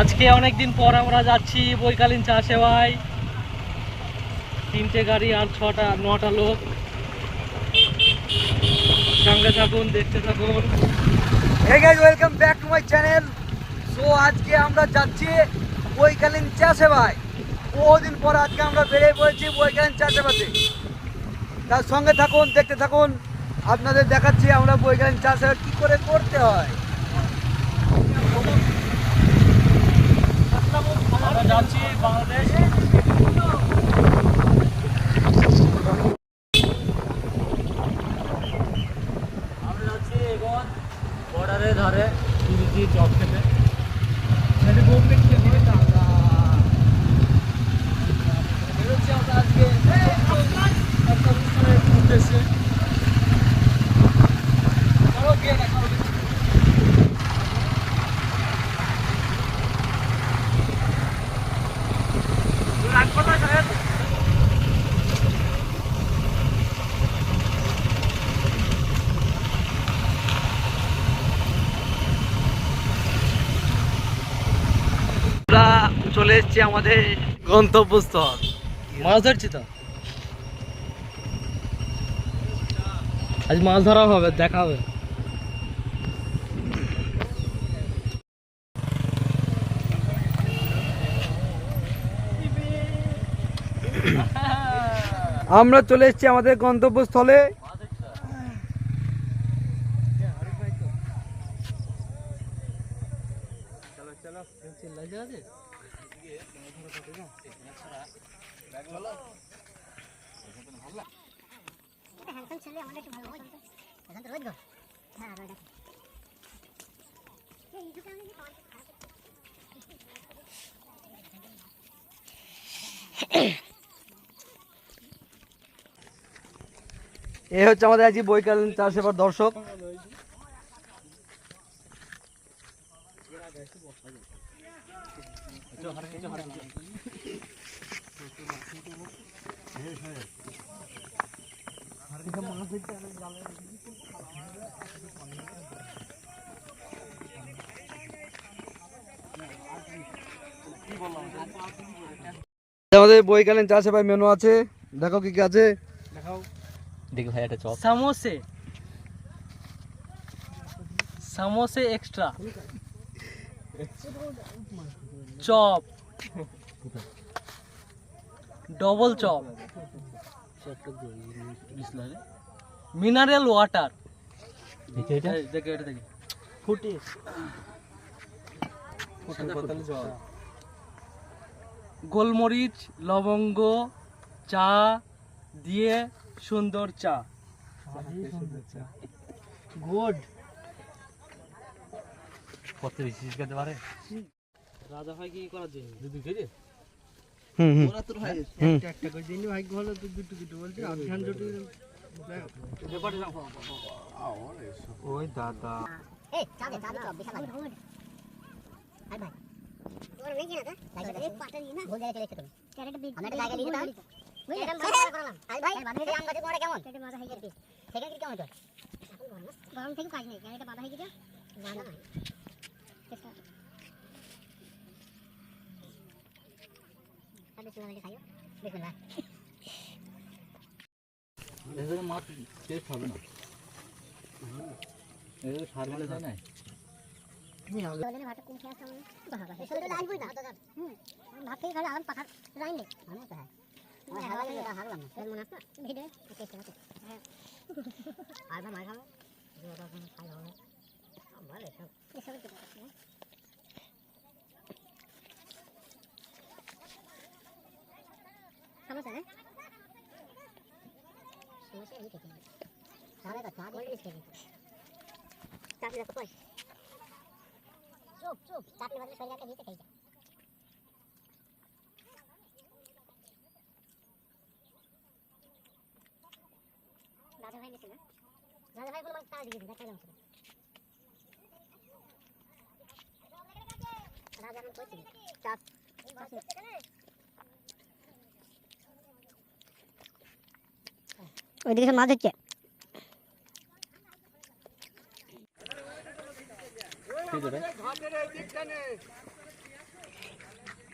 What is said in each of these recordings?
আজকে অনেকদিন পর আমরা যাচ্ছি বৈকালীন চা সেবায়। 3টে গাড়ি আর 9টা লোক। সঙ্গে থাকুন, দেখতে থাকুন। Hey guys, welcome back to my channel. So আজকে আমরা যাচ্ছি বৈকালীন চা সেবায়। বহুদিন পর আজকে আমরা বেরিয়ে পড়েছি বৈকালীন চা সেবাতে। তার সঙ্গে থাকুন, দেখতে থাকুন। আপনাদের দেখাচ্ছি আমরা বৈকালীন চা সেবা কি করে করতে হয়। আমরা যাচ্ছি বাংলাদেশ। আমরা যাচ্ছি এখন বর্ডারের ধারে পুরীটি চপ খেতে। বেরোচ্ছি আমরা আজকে একটা অনুষ্ঠানের উদ্দেশ্যে। চলো গিয়ে দেখা হবে। চলে এসেছি আমাদের গন্তব্যস্থল। মাছ ধরছি তো, আজ মাছ ধরা হবে, দেখা হবে। আমরা চলে এসেছি আমাদের গন্তব্যস্থলে। এই হচ্ছে আমাদের আজকে বৈকালীন চা সেবার দর্শক। আমাদের বৈকালীন চা সেবায় মেনু আছে, দেখো কি কি আছে। দেখাও, দেখি ভাই একটা চপ। সমোসে, সমোসে extra, chop, double chop, mineral water, ফুটি, গোলমরিচ, লবঙ্গ, চা দিয়ে সুন্দর চা। গুড। কত বেশি খেতে পারে রাজা ভাই, কি করার জন্য দুধ খেয়ে ওরা তো ভাই একটা করে দিনই ভাই হলো তো দুটো দুটো বলছে আধান দুটো ব্যাপারে না। ওই দাদা এই চাঁদে চপ বিশাল গুড। আই ভাই তোর নেই না দাদা এই পাটা নি না ভুল জায়গায় চলে তুমি ক্যারেট বিগ আমরা জায়গা লিখে দাও বুঝলে ভালো করলাম। আই ভাই বাঁধে আম গাছে পড়ে কেমন পেটে মাথা হয়ে গেছে থেকে কি কেমন তোর এখন গরম থেকে কাজ নেই ক্যারেটে বাঁধা হয়ে গেছে না না চেষ্টা আরে শুনে খাইও দেখুন না এদের মাছ টেস্ট হবে না, এদের সার মালে যায় না। বলেন ভাতটা কোন খেয়ে আসলাম বাবা সেটা লাইবই না ভাত থেকে খালি আরাম পাখা রাইন নেই মানে তো হ্যাঁ হাগলাম না হাগলাম না এর মনে আছে ভিডিও টেস্ট আছে হ্যাঁ আর ভাই মার খাবো যেটা আপনি খাই হবে ভালো সব এসব তো সমস্যা নেই সমস্যা এই থেকে তাহলে তো চা দিয়ে টেস্ট করতে চাকরি রাখো কই চুপ চুপ চাকরি বদলে শরীরকে দিতে খাইছে দাদা ভাই নিছে না দাদা ভাই বলে তার দিকে দেখা যাচ্ছে রাজা আমি কইছি চাপ ওইদিকে মাছ হচ্ছে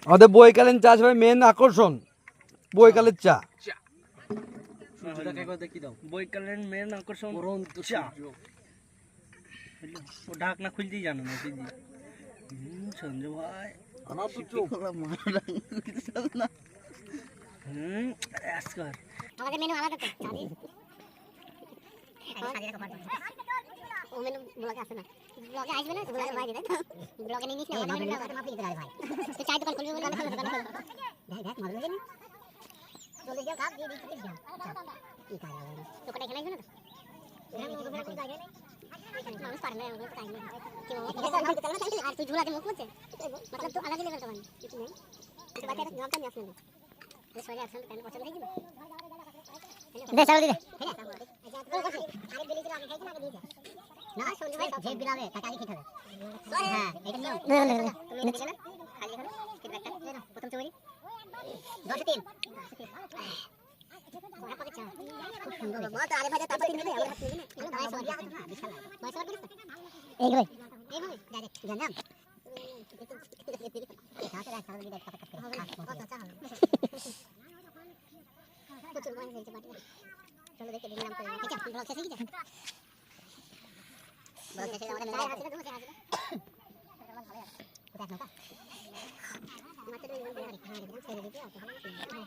আমাদের বৈকালীন চা সবাই মেন আকর্ষণ বৈকালের চা। বৈকালের মেন আকর্ষণ চা। ও ঢাকনা খুলতেই জানো না সঞ্জয় ভাই আমাকে মেনু আলাদা তো ও মেনু ব্লগে আসে না ব্লগে আসবে না ব্লগে ভাই দিবে ব্লগে নিয়ে নিস না মেনু মাপি দিতে ভাই তো চাই দোকান খুলবি বলে দেখ দেখ মজা লাগে না চলে যাও কাপ দিয়ে দিতে যাও কি কাজ হবে তো কোটা খেলাই না তো জায়গা নেই মানুষ পারে না ওগুলো টাইম নেই আর তুই ঝুলাতে মুখ করছে मतलब तो अलग लेवल का बन कुछ नहीं तो बात है नाम का नहीं असली ये सोया एक्शन टाइम पहुंच गई दे चल दे अरे बिली के आगे खाई ना दे ना सुन भाई जे बिलावे टाका की खावे हां এটা নিয়ম তুমি দিলে না খালি খালি ফিডব্যাকটা প্রথম চুরি 10 3 বড় পাকে চা খুব সুন্দর বহুত আরে ভাই তারপর তিন দিলে আমরা হাত দিলে না দাঁড়াই সরিয়া না বিশাল লাগে পয়সা দিছ এই ভাই ডাইরেক্ট জানাম चलो देखते हैं नाम तो क्या ब्लॉग से क्या ब्लॉग से हमारे मेरा हाथ से दूर से हाथ से मतलब ये बंद है हां